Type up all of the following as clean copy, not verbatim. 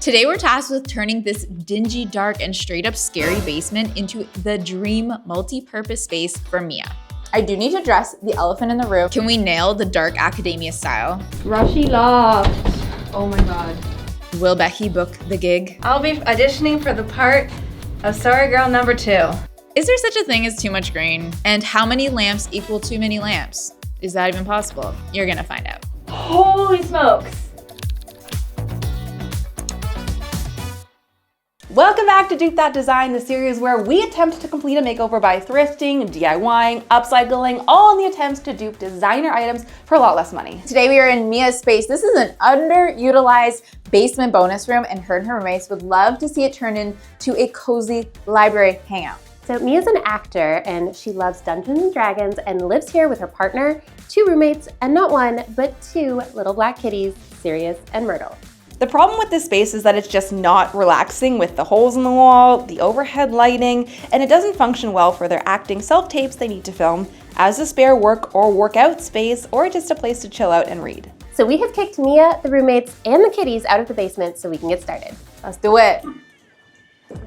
Today we're tasked with turning this dingy, dark, and straight up scary basement into the dream multi-purpose space for Mia. I do need to address the elephant in the room. Can we nail the dark academia style? Rushy loft. Oh my God. Will Becky book the gig? I'll be auditioning for the part of Sorry Girl number 2. Is there such a thing as too much green? And how many lamps equal too many lamps? Is that even possible? You're gonna find out. Holy smokes. Welcome back to Dupe That Design, the series where we attempt to complete a makeover by thrifting, DIYing, upcycling, all in the attempts to dupe designer items for a lot less money. Today we are in Mia's space. This is an underutilized basement bonus room, and her roommates would love to see it turned into a cozy library hangout. So Mia's an actor and she loves Dungeons and Dragons and lives here with her partner, 2 roommates, and not 1, but 2 little black kitties, Sirius and Myrtle. The problem with this space is that it's just not relaxing with the holes in the wall, the overhead lighting, and it doesn't function well for their acting self-tapes they need to film as a spare work or workout space or just a place to chill out and read. So we have kicked Mia, the roommates, and the kitties out of the basement so we can get started. Let's do it.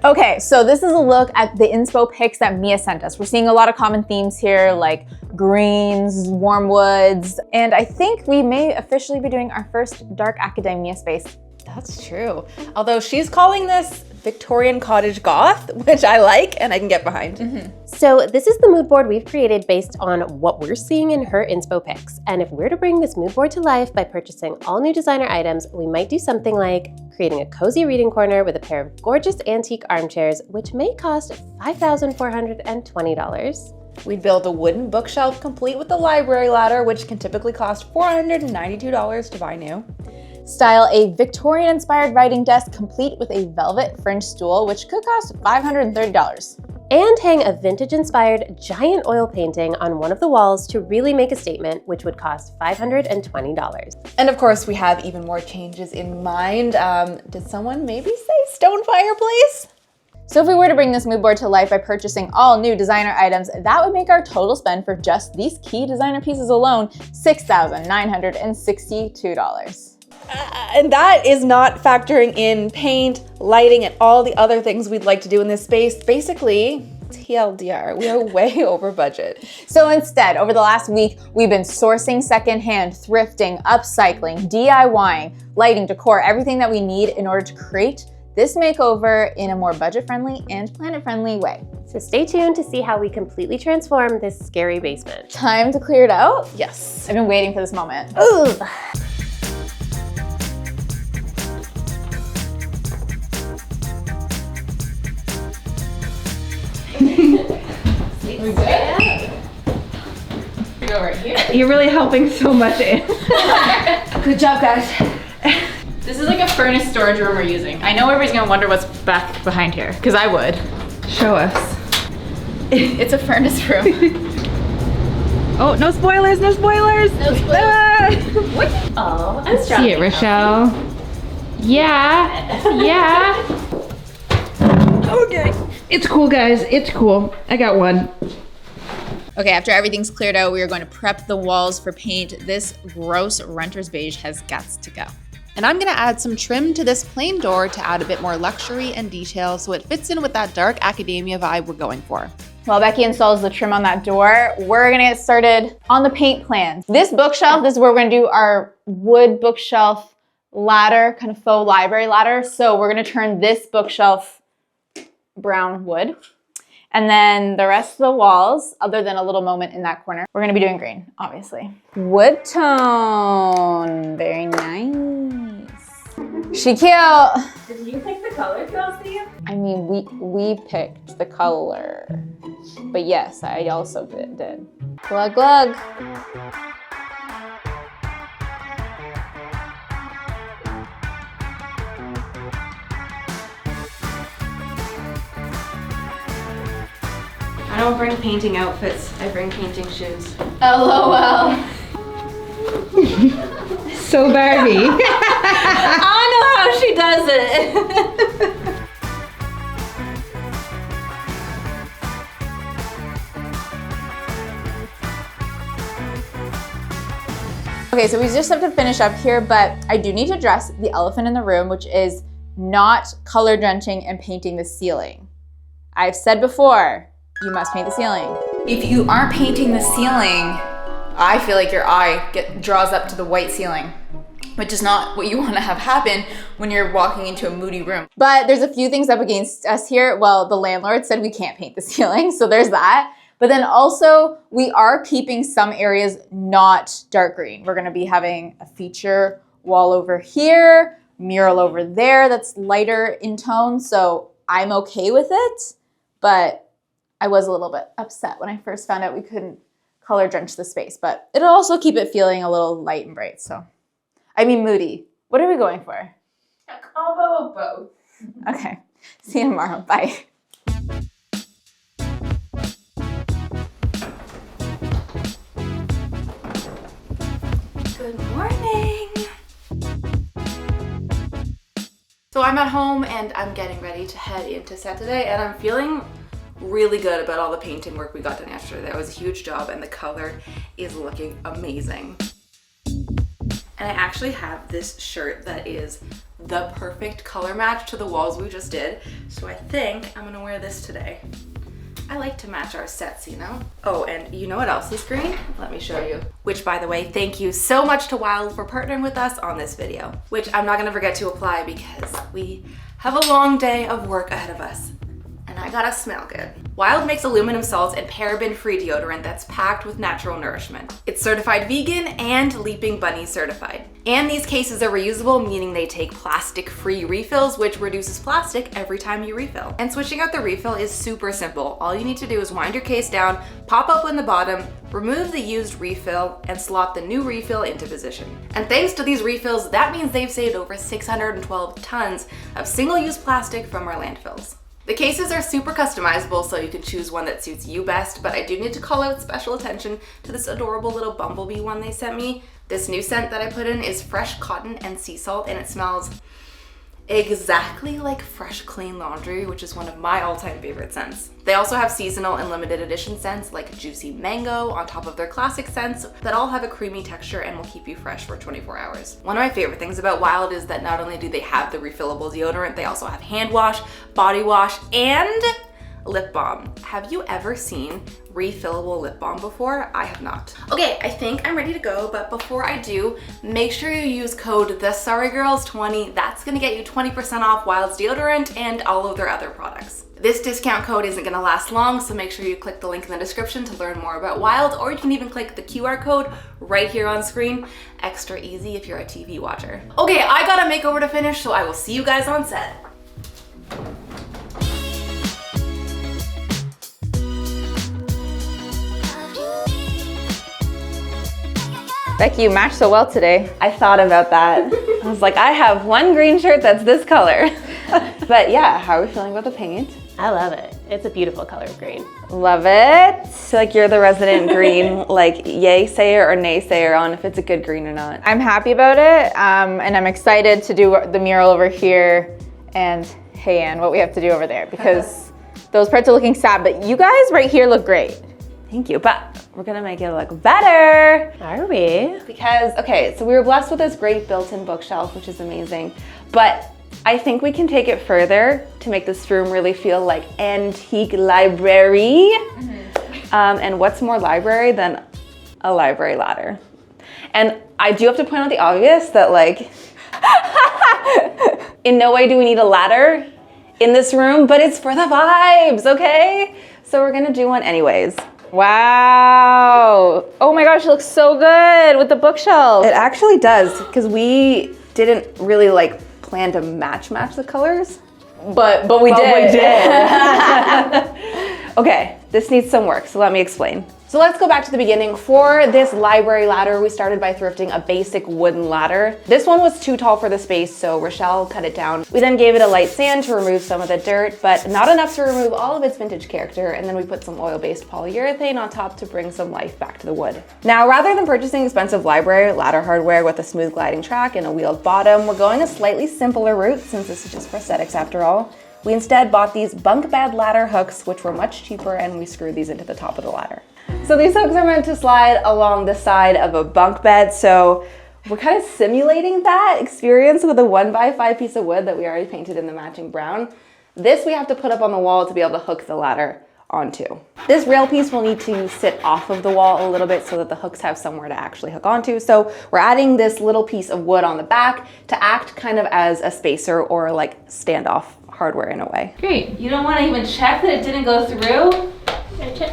Okay, so this is a look at the inspo pics that Mia sent us. We're seeing a lot of common themes here like greens, warm woods, and I think we may officially be doing our first dark academia space. That's true. Although she's calling this Victorian cottage goth, which I like and I can get behind. So this is the mood board we've created based on what we're seeing in her inspo pics. And if we're to bring this mood board to life by purchasing all new designer items, we might do something like creating a cozy reading corner with a pair of gorgeous antique armchairs, which may cost $5,420. We'd build a wooden bookshelf complete with the library ladder, which can typically cost $492 to buy new. Style a Victorian-inspired writing desk complete with a velvet fringe stool, which could cost $530. And hang a vintage-inspired giant oil painting on one of the walls to really make a statement, which would cost $520. And of course, we have even more changes in mind. Did someone maybe say stone fireplace? So if we were to bring this mood board to life by purchasing all new designer items, that would make our total spend for just these key designer pieces alone $6,962. And that is not factoring in paint, lighting, and all the other things we'd like to do in this space. Basically, TLDR, we are way over budget. So instead, over the last week, we've been sourcing secondhand, thrifting, upcycling, DIYing, lighting, decor, everything that we need in order to create this makeover in a more budget-friendly and planet-friendly way. So stay tuned to see how we completely transform this scary basement. Time to clear it out? Yes. I've been waiting for this moment. Ugh. We good? We go right here. You're really helping so much in. Good job, guys. This is like a furnace storage room we're using. I know everybody's gonna wonder what's back behind here, because I would. Show us. It's a furnace room. Oh, no spoilers, no spoilers! No spoilers. What? Oh, I'm strong. See it, Rochelle. Yeah, yeah. Okay. It's cool, guys, it's cool. I got one. Okay, after everything's cleared out, we are going to prep the walls for paint. This gross renter's beige has got to go. And I'm gonna add some trim to this plain door to add a bit more luxury and detail so it fits in with that dark academia vibe we're going for. While Becky installs the trim on that door, we're gonna get started on the paint plans. This bookshelf, this is where we're gonna do our wood bookshelf ladder, kind of faux library ladder. So we're gonna turn this bookshelf brown wood. And then the rest of the walls, other than a little moment in that corner, we're gonna be doing green, obviously. Wood tone, very nice. She cute. Did you pick the color, Kelsey? I mean, we picked the color, but yes, I also did. Glug glug. I don't bring painting outfits, I bring painting shoes. LOL. So Barbie. I know how she does it. Okay, so we just have to finish up here, but I do need to address the elephant in the room, which is not color drenching and painting the ceiling. I've said before, you must paint the ceiling. If you aren't painting the ceiling, I feel like your eye draws up to the white ceiling, which is not what you want to have happen when you're walking into a moody room. But there's a few things up against us here. Well, the landlord said we can't paint the ceiling, so there's that. But then also, we are keeping some areas not dark green. We're gonna be having a feature wall over here, mural over there that's lighter in tone, so I'm okay with it, but I was a little bit upset when I first found out we couldn't color drench the space, but it'll also keep it feeling a little light and bright, so. I mean moody. What are we going for? A combo of both. Okay, see you tomorrow, bye. Good morning. So I'm at home and I'm getting ready to head into set today, and I'm feeling really good about all the painting work we got done yesterday. That was a huge job and the color is looking amazing. And I actually have this shirt that is the perfect color match to the walls we just did. So I think I'm gonna wear this today. I like to match our sets, you know? Oh, and you know what else is green? Let me show you. Which, by the way, thank you so much to Wild for partnering with us on this video, which I'm not gonna forget to apply because we have a long day of work ahead of us. And I gotta smell good. Wild makes aluminum salts and paraben-free deodorant that's packed with natural nourishment. It's certified vegan and Leaping Bunny certified. And these cases are reusable, meaning they take plastic-free refills, which reduces plastic every time you refill. And switching out the refill is super simple. All you need to do is wind your case down, pop open the bottom, remove the used refill, and slot the new refill into position. And thanks to these refills, that means they've saved over 612 tons of single-use plastic from our landfills. The cases are super customizable, so you can choose one that suits you best, but I do need to call out special attention to this adorable little bumblebee one they sent me. This new scent that I put in is fresh cotton and sea salt, and it smells exactly like fresh, clean laundry, which is one of my all-time favorite scents. They also have seasonal and limited edition scents like juicy mango on top of their classic scents that all have a creamy texture and will keep you fresh for 24 hours. One of my favorite things about Wild is that not only do they have the refillable deodorant, they also have hand wash, body wash, and lip balm. Have you ever seen refillable lip balm before? I have not. Okay, I think I'm ready to go, but before I do, make sure you use code TheSorryGirls20. That's gonna get you 20% off Wild's deodorant and all of their other products. This discount code isn't gonna last long, so make sure you click the link in the description to learn more about Wild, or you can even click the QR code right here on screen. Extra easy if you're a TV watcher. Okay, I got a makeover to finish, so I will see you guys on set. Becky, you match so well today. I thought about that. I was like, I have one green shirt that's this color. But yeah, how are we feeling about the paint? I love it. It's a beautiful color of green. Love it. I feel like you're the resident green, like yay sayer or nay sayer on if it's a good green or not. I'm happy about it, and I'm excited to do the mural over here and hey Ann, what we have to do over there, because those parts are looking sad, but you guys right here look great. Thank you, but we're gonna make it look better. Are we? Because, okay, so we were blessed with this great built-in bookshelf, which is amazing, but I think we can take it further to make this room really feel like antique library. And what's more library than a library ladder? And I do have to point out the obvious that, like, in no way do we need a ladder in this room, but it's for the vibes, okay? So we're gonna do one anyways. Wow. Oh my gosh, it looks so good with the bookshelf. It actually does, because we didn't really like plan to match the colors. But we did. Okay, this needs some work, so let me explain. So let's go back to the beginning. For this library ladder, we started by thrifting a basic wooden ladder. This one was too tall for the space, so Rochelle cut it down. We then gave it a light sand to remove some of the dirt, but not enough to remove all of its vintage character, and then we put some oil-based polyurethane on top to bring some life back to the wood. Now, rather than purchasing expensive library ladder hardware with a smooth gliding track and a wheeled bottom, we're going a slightly simpler route, since this is just for aesthetics after all. We instead bought these bunk bed ladder hooks, which were much cheaper, and we screwed these into the top of the ladder. So these hooks are meant to slide along the side of a bunk bed, so we're kind of simulating that experience with a 1x5 piece of wood that we already painted in the matching brown. This we have to put up on the wall to be able to hook the ladder onto. This rail piece will need to sit off of the wall a little bit so that the hooks have somewhere to actually hook onto. So we're adding this little piece of wood on the back to act kind of as a spacer or like standoff hardware in a way. Great. You don't want to even check that it didn't go through?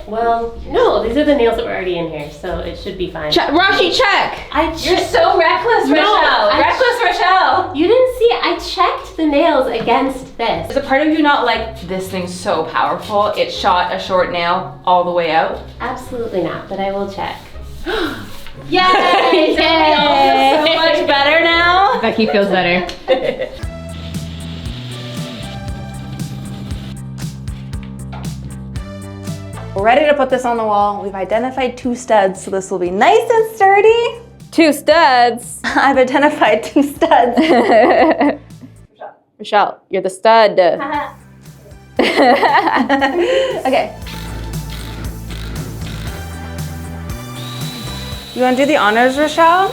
Well, no, these are the nails that were already in here, so it should be fine. Rashi, check! You're so reckless, Rochelle! Reckless, Rochelle! You didn't see it. I checked the nails against this. Is a part of you not like, this thing's so powerful, it shot a short nail all the way out? Absolutely not, but I will check. Yay! Yay! I feel so much better now. Becky feels better. We're ready to put this on the wall. We've identified 2 studs, so this will be nice and sturdy. 2 studs. I've identified 2 studs. Rochelle, you're the stud. Okay. You want to do the honors, Rochelle?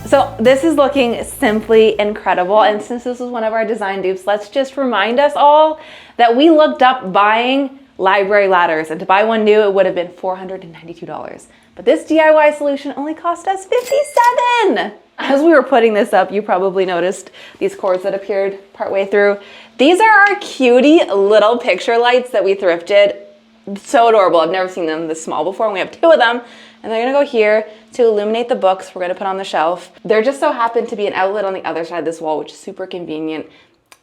So this is looking simply incredible, and since this is one of our design dupes, let's just remind us all that we looked up buying library ladders, and to buy one new it would have been $492. But this DIY solution only cost us $57. As we were putting this up, you probably noticed these cords that appeared partway through. These are our cutie little picture lights that we thrifted. So adorable. I've never seen them this small before, and we have 2 of them. And they're gonna go here to illuminate the books we're gonna put on the shelf. There just so happened to be an outlet on the other side of this wall, which is super convenient.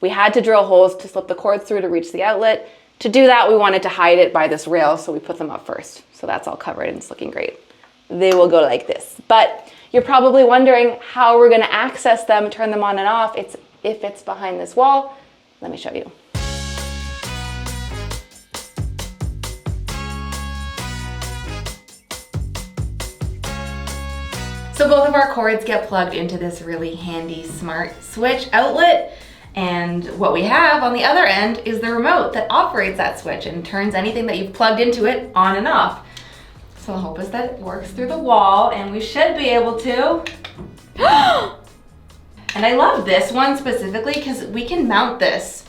We had to drill holes to slip the cords through to reach the outlet. To do that, we wanted to hide it by this rail, so we put them up first. So that's all covered and it's looking great. They will go like this. But you're probably wondering how we're gonna access them, turn them on and off. If it's behind this wall. Let me show you. So both of our cords get plugged into this really handy smart switch outlet, and what we have on the other end is the remote that operates that switch and turns anything that you've plugged into it on and off. So the hope is that it works through the wall, and we should be able to. And I love this one specifically because we can mount this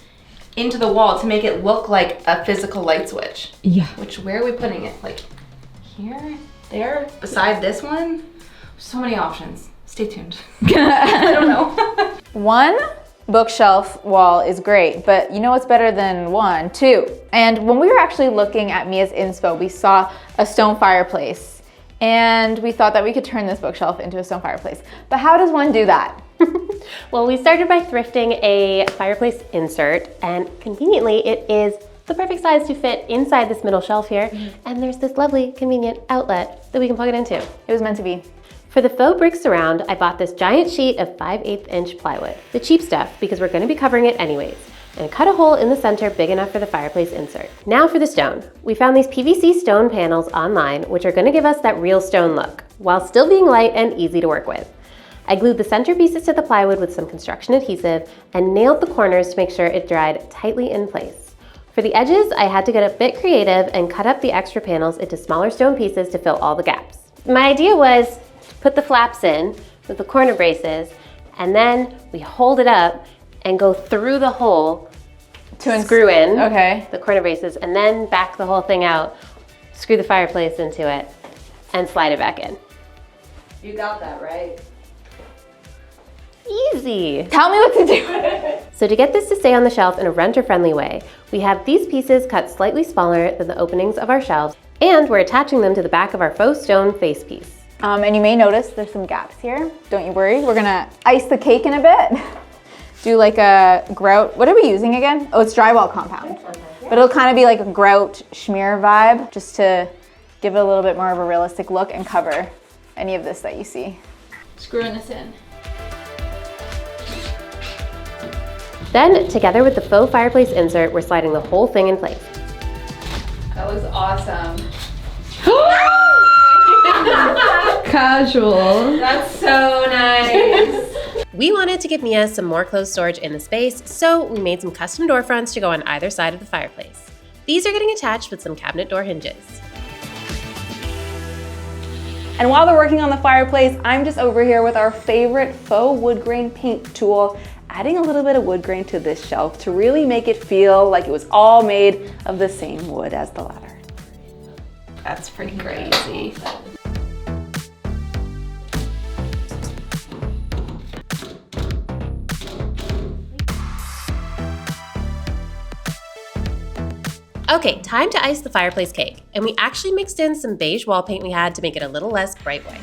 into the wall to make it look like a physical light switch. Yeah. Which, where are we putting it? Like here, there, beside this one? So many options. Stay tuned. I don't know. 1 bookshelf wall is great, but you know what's better than 1? 2. And when we were actually looking at Mia's inspo, we saw a stone fireplace, and we thought that we could turn this bookshelf into a stone fireplace. But how does one do that? Well, we started by thrifting a fireplace insert, and conveniently it is the perfect size to fit inside this middle shelf here, and there's this lovely convenient outlet that we can plug it into. It was meant to be. For the faux brick surround, I bought this giant sheet of 5/8 inch plywood, the cheap stuff because we're going to be covering it anyways, and cut a hole in the center big enough for the fireplace insert. Now for the stone. We found these PVC stone panels online, which are going to give us that real stone look, while still being light and easy to work with. I glued the center pieces to the plywood with some construction adhesive and nailed the corners to make sure it dried tightly in place. For the edges, I had to get a bit creative and cut up the extra panels into smaller stone pieces to fill all the gaps. My idea was put the flaps in with the corner braces, and then we hold it up and go through the hole to screw in the corner braces, and then back the whole thing out, screw the fireplace into it, and slide it back in. You got that, right? Easy. Tell me what to do. So to get this to stay on the shelf in a renter-friendly way, we have these pieces cut slightly smaller than the openings of our shelves, and we're attaching them to the back of our faux stone face piece. And you may notice there's some gaps here. Don't you worry, we're gonna ice the cake in a bit. Do like a grout, what are we using again? Oh, it's drywall compound. But it'll kind of be like a grout schmear vibe, just to give it a little bit more of a realistic look and cover any of this that you see. Screwing this in. Then, together with the faux fireplace insert, we're sliding the whole thing in place. That was awesome. Casual. That's so nice. We wanted to give Mia some more clothes storage in the space, so we made some custom door fronts to go on either side of the fireplace. These are getting attached with some cabinet door hinges. And while they're working on the fireplace, I'm just over here with our favorite faux wood grain paint tool, adding a little bit of wood grain to this shelf to really make it feel like it was all made of the same wood as the ladder. That's pretty crazy. Okay, time to ice the fireplace cake. And we actually mixed in some beige wall paint we had to make it a little less bright white.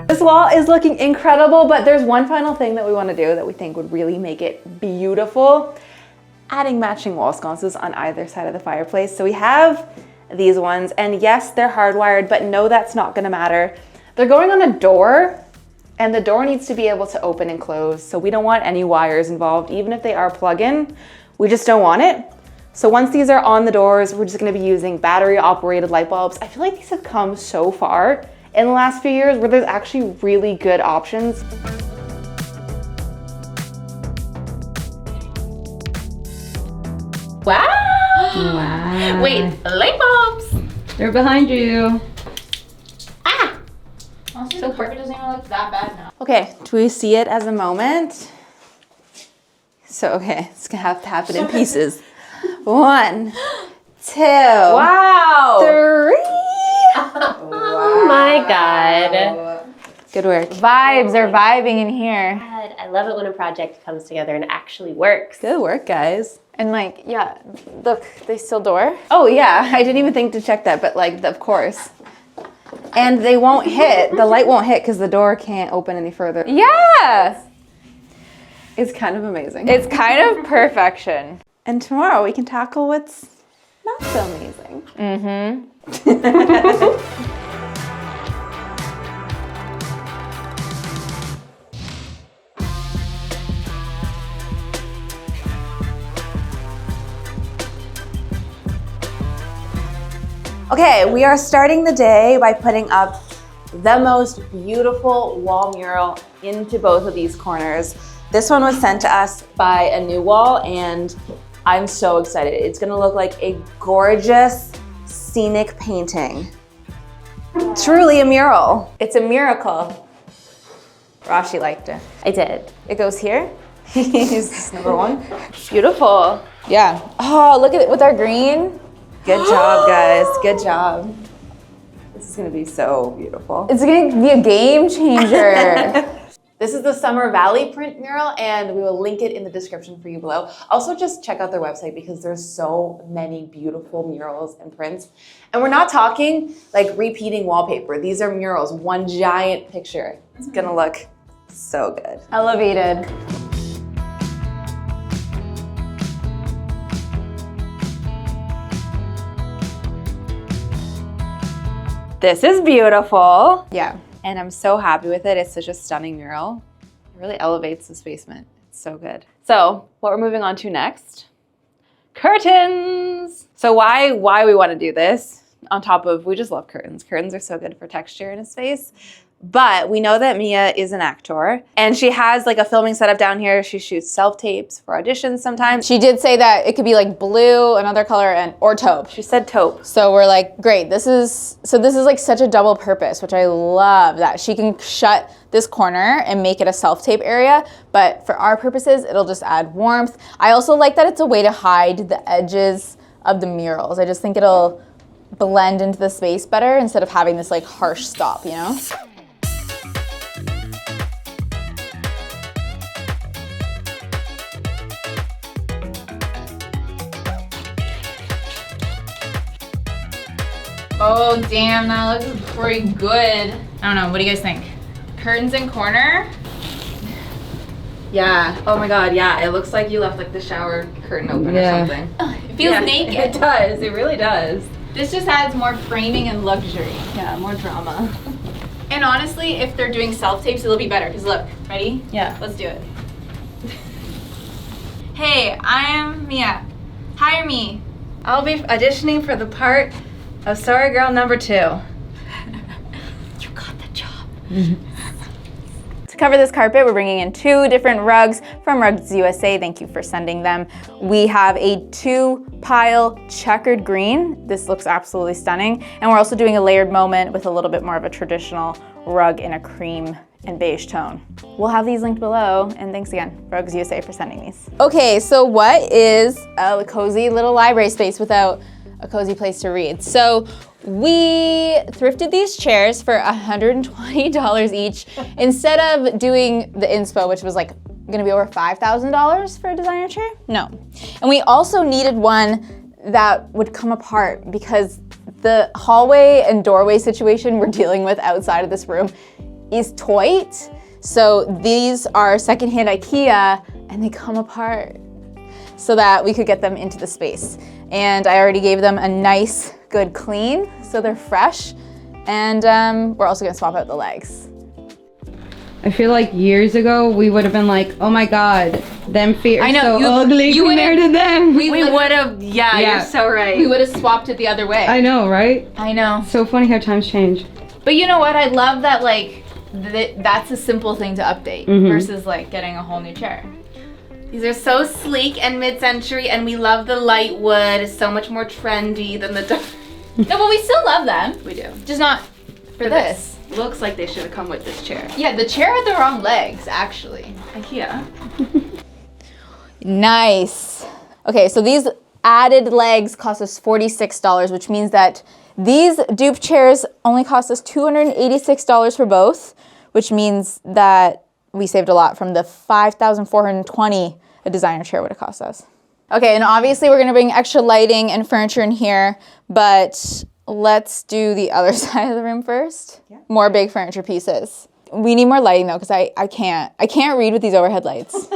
This wall is looking incredible, but there's one final thing that we want to do that we think would really make it beautiful. Adding matching wall sconces on either side of the fireplace. So we have these ones, and yes, they're hardwired, but no, that's not going to matter. They're going on a door, and the door needs to be able to open and close. So we don't want any wires involved, even if they are plug-in. We just don't want it. So once these are on the doors, we're just going to be using battery operated light bulbs. I feel like these have come so far in the last few years where there's actually really good options. Wow! Wow. Wait, light bulbs! They're behind you. Honestly, the carpet doesn't even look that bad now. Okay, do we see it as a moment? So, okay, it's gonna have to happen in pieces. 1, 2, Wow! 3. Oh my God. Good work. Vibes are vibing in here. God, I love it when a project comes together and actually works. Good work, guys. And like, yeah, look, they still door. Oh yeah, I didn't even think to check that, but like, of course. And they won't hit, the light won't hit because the door can't open any further. Yeah! It's kind of amazing. It's kind of perfection. And tomorrow we can tackle what's not so amazing. Okay, we are starting the day by putting up the most beautiful wall mural into both of these corners. This one was sent to us by a new wall, and I'm so excited. It's gonna look like a gorgeous scenic painting. Truly a mural. It's a miracle. Rashi liked it. I did. It goes here. He's number 1. Beautiful. Yeah. Oh, look at it with our green. Good job, guys. Good job. This is gonna be so beautiful. It's gonna be a game changer. This is the Summer Valley print mural, and we will link it in the description for you below. Also, just check out their website because there's so many beautiful murals and prints. And we're not talking like repeating wallpaper. These are murals, one giant picture. It's gonna look so good. Elevated. This is beautiful. Yeah. And I'm so happy with it. It's such a stunning mural. It really elevates this basement. It's so good. So what we're moving on to next, curtains. So why we want to do this on top of, we just love curtains. Curtains are so good for texture in a space. But we know that Mia is an actor, and she has like a filming setup down here. She shoots self-tapes for auditions sometimes. She did say that it could be like blue, another color, or taupe. She said taupe. So we're like, great, this is like such a double purpose, which I love that she can shut this corner and make it a self-tape area, but for our purposes, it'll just add warmth. I also like that it's a way to hide the edges of the murals. I just think it'll blend into the space better instead of having this like harsh stop, you know? Oh, damn, that looks pretty good. I don't know, what do you guys think? Curtains in corner? Yeah. Oh my god, yeah. It looks like you left like the shower curtain open or something. It feels naked. It does. It really does. This just adds more framing and luxury. Yeah, more drama. And honestly, if they're doing self-tapes, it'll be better. Because look, ready? Yeah. Let's do it. Hey, I'm Mia. Hire me. I'll be auditioning for the part of Sorry Girl number 2. You got the job. It's cover this carpet, we're bringing in 2 different rugs from Rugs USA. Thank you for sending them. We have a 2-pile checkered green. This looks absolutely stunning. And we're also doing a layered moment with a little bit more of a traditional rug in a cream and beige tone. We'll have these linked below, and thanks again, Rugs USA, for sending these. Okay, so what is a cozy little library space without a cozy place to read? So we thrifted these chairs for $120 each instead of doing the inspo, which was like gonna be over $5,000 for a designer chair. No. And we also needed one that would come apart because the hallway and doorway situation we're dealing with outside of this room is tight. So these are secondhand IKEA and they come apart so that we could get them into the space. And I already gave them a nice, good clean, so they're fresh. And we're also gonna swap out the legs. I feel like years ago we would have been like, oh my god, them feet are so ugly compared to them. We would have, yeah, you're so right. We would have swapped it the other way. I know, right? I know. So funny how times change. But you know what? I love that, like, that's a simple thing to update versus like getting a whole new chair. These are so sleek and mid-century, and we love the light wood. It's so much more trendy than the dark. No, but we still love them. We do. Just not for this. Looks like they should have come with this chair. Yeah, the chair had the wrong legs, actually. IKEA. Nice. Okay, so these added legs cost us $46, which means that these dupe chairs only cost us $286 for both, which means that we saved a lot from the $5,420 a designer chair would have cost us. Okay, and obviously we're gonna bring extra lighting and furniture in here, but let's do the other side of the room first. Yeah. More big furniture pieces. We need more lighting though, because I can't read with these overhead lights.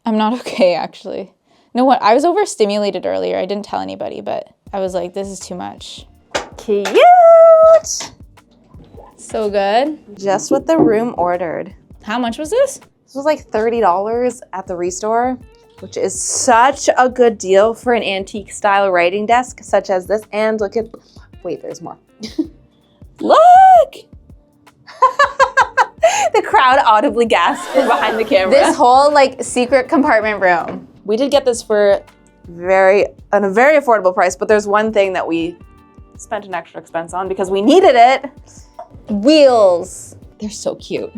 I'm not okay, actually. You know what, I was overstimulated earlier. I didn't tell anybody, but I was like, this is too much. Cute! So good. Just what the room ordered. How much was this? This was like $30 at the Restore, which is such a good deal for an antique style writing desk such as this. And look at, wait, there's more. Look! The crowd audibly gasped from behind the camera. This whole like secret compartment room. We did get this for a very affordable price, but there's one thing that we spent an extra expense on because we needed it. Wheels. They're so cute.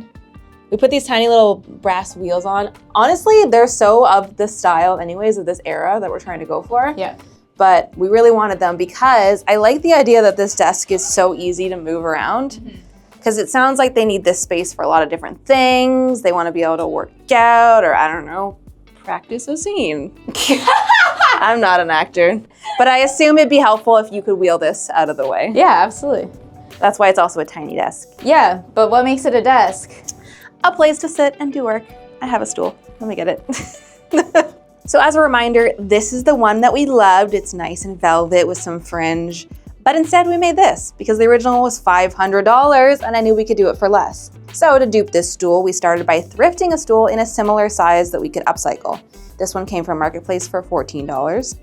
We put these tiny little brass wheels on. Honestly, they're so of the style anyways of this era that we're trying to go for. Yeah. But we really wanted them because I like the idea that this desk is so easy to move around. Because it sounds like they need this space for a lot of different things. They want to be able to work out or, I don't know, practice a scene. I'm not an actor. But I assume it'd be helpful if you could wheel this out of the way. Yeah, absolutely. That's why it's also a tiny desk. Yeah, but what makes it a desk? A place to sit and do work. I have a stool. Let me get it. So as a reminder, this is the one that we loved. It's nice and velvet with some fringe. But instead we made this because the original was $500 and I knew we could do it for less. So to dupe this stool, we started by thrifting a stool in a similar size that we could upcycle. This one came from Marketplace for $14.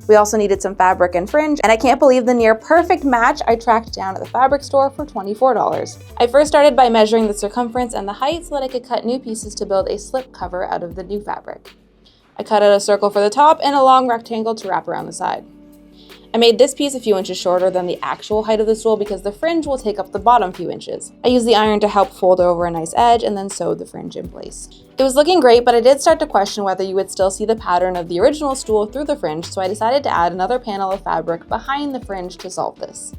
We also needed some fabric and fringe, and I can't believe the near perfect match I tracked down at the fabric store for $24. I first started by measuring the circumference and the height so that I could cut new pieces to build a slip cover out of the new fabric. I cut out a circle for the top and a long rectangle to wrap around the side. I made this piece a few inches shorter than the actual height of the stool because the fringe will take up the bottom few inches. I used the iron to help fold over a nice edge and then sewed the fringe in place. It was looking great, but I did start to question whether you would still see the pattern of the original stool through the fringe, so I decided to add another panel of fabric behind the fringe to solve this.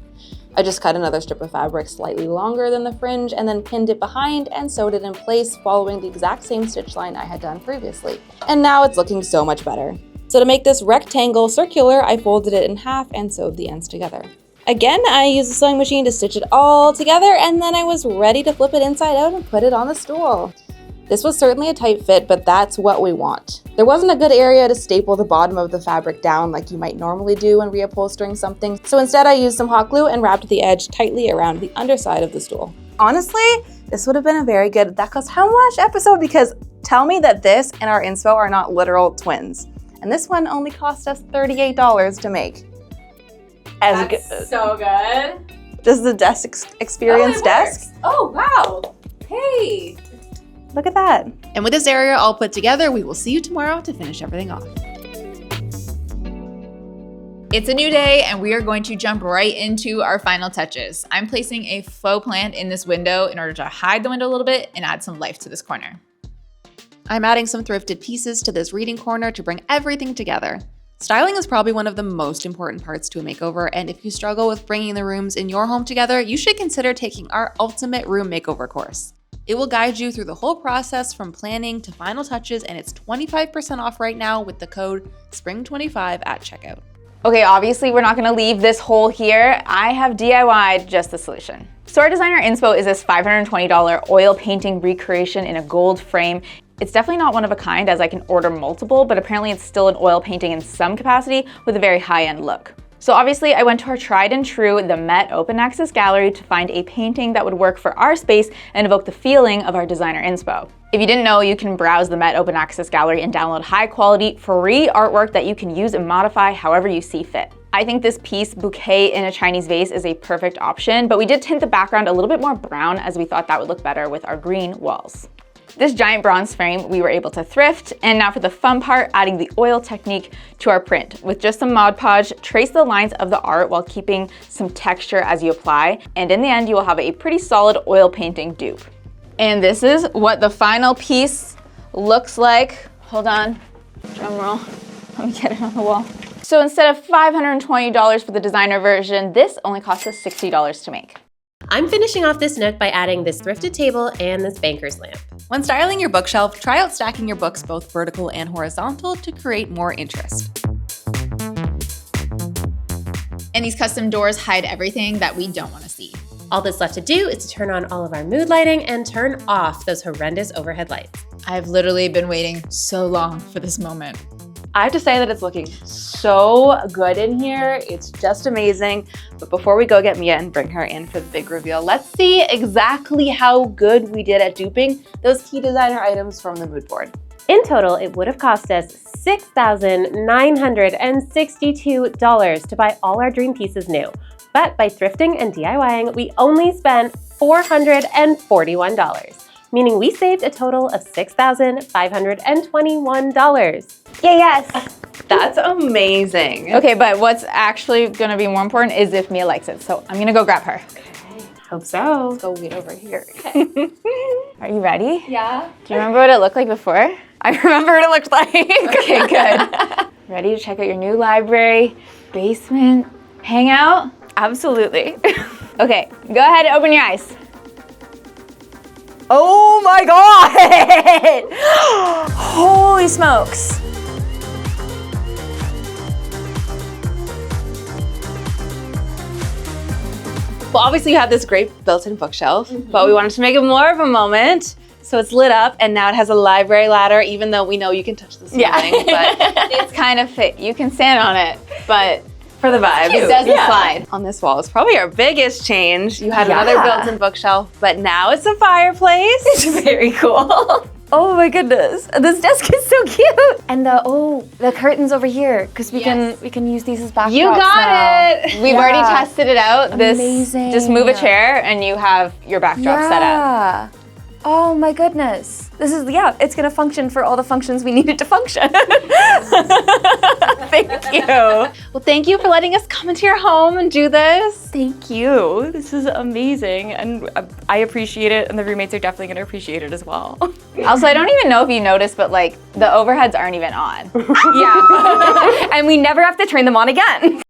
I just cut another strip of fabric slightly longer than the fringe and then pinned it behind and sewed it in place following the exact same stitch line I had done previously. And now it's looking so much better. So to make this rectangle circular, I folded it in half and sewed the ends together. Again, I used a sewing machine to stitch it all together, and then I was ready to flip it inside out and put it on the stool. This was certainly a tight fit, but that's what we want. There wasn't a good area to staple the bottom of the fabric down like you might normally do when reupholstering something, so instead I used some hot glue and wrapped the edge tightly around the underside of the stool. Honestly, this would have been a very good That Cost How Much episode, because tell me that this and our inspo are not literal twins. And this one only cost us $38 to make. That's so good. Does the desk experience desk? Oh, wow. Hey. Look at that. And with this area all put together, we will see you tomorrow to finish everything off. It's a new day and we are going to jump right into our final touches. I'm placing a faux plant in this window in order to hide the window a little bit and add some life to this corner. I'm adding some thrifted pieces to this reading corner to bring everything together. Styling is probably one of the most important parts to a makeover, and if you struggle with bringing the rooms in your home together, you should consider taking our Ultimate Room Makeover course. It will guide you through the whole process from planning to final touches, and it's 25% off right now with the code SPRING25 at checkout. Okay, obviously we're not gonna leave this hole here. I have DIY'd just the solution. So our designer inspo is this $520 oil painting recreation in a gold frame. It's definitely not one of a kind, as I can order multiple, but apparently it's still an oil painting in some capacity with a very high-end look. So obviously I went to our tried and true, the Met Open Access Gallery, to find a painting that would work for our space and evoke the feeling of our designer inspo. If you didn't know, you can browse the Met Open Access Gallery and download high-quality, free artwork that you can use and modify however you see fit. I think this piece, Bouquet in a Chinese Vase, is a perfect option, but we did tint the background a little bit more brown as we thought that would look better with our green walls. This giant bronze frame we were able to thrift, and now for the fun part, adding the oil technique to our print. With just some Mod Podge, trace the lines of the art while keeping some texture as you apply, and in the end you will have a pretty solid oil painting dupe. And this is what the final piece looks like. Hold on, drum roll, let me get it on the wall. So instead of $520 for the designer version, this only cost us $60 to make. I'm finishing off this nook by adding this thrifted table and this banker's lamp. When styling your bookshelf, try out stacking your books both vertical and horizontal to create more interest. And these custom doors hide everything that we don't want to see. All that's left to do is to turn on all of our mood lighting and turn off those horrendous overhead lights. I've literally been waiting so long for this moment. I have to say that it's looking so good in here. It's just amazing. But before we go get Mia and bring her in for the big reveal, let's see exactly how good we did at duping those key designer items from the mood board. In total, it would have cost us $6,962 to buy all our dream pieces new. But by thrifting and DIYing, we only spent $441, meaning we saved a total of $6,521. Yeah, yes. That's amazing. Okay, but what's actually gonna be more important is if Mia likes it. So I'm gonna go grab her. Hope so. Let's go wait over here. Are you ready? Yeah. Do you remember what it looked like before? I remember what it looked like. Okay, good. Ready to check out your new library, basement, hangout? Absolutely. Okay, go ahead and open your eyes. Oh my God! Holy smokes. Well, obviously you have this great built-in bookshelf, but we wanted to make it more of a moment. So it's lit up and now it has a library ladder, even though we know you can touch the ceiling, but It's kind of fit. You can stand on it, but for the vibes. it doesn't slide. On this wall is probably our biggest change. You had another built-in bookshelf, but now it's a fireplace. It's very cool. Oh my goodness, this desk is so cute. And the curtains over here, because we can use these as backdrops. You got now. it. We've already tested it out. Amazing. Just move a chair and you have your backdrop set up. Oh my goodness. This is, it's gonna function for all the functions we needed to function. Thank you. Well, thank you for letting us come into your home and do this. Thank you. This is amazing. And I appreciate it, and the roommates are definitely gonna appreciate it as well. Also, I don't even know if you noticed, but like the overheads aren't even on. Yeah. And we never have to turn them on again.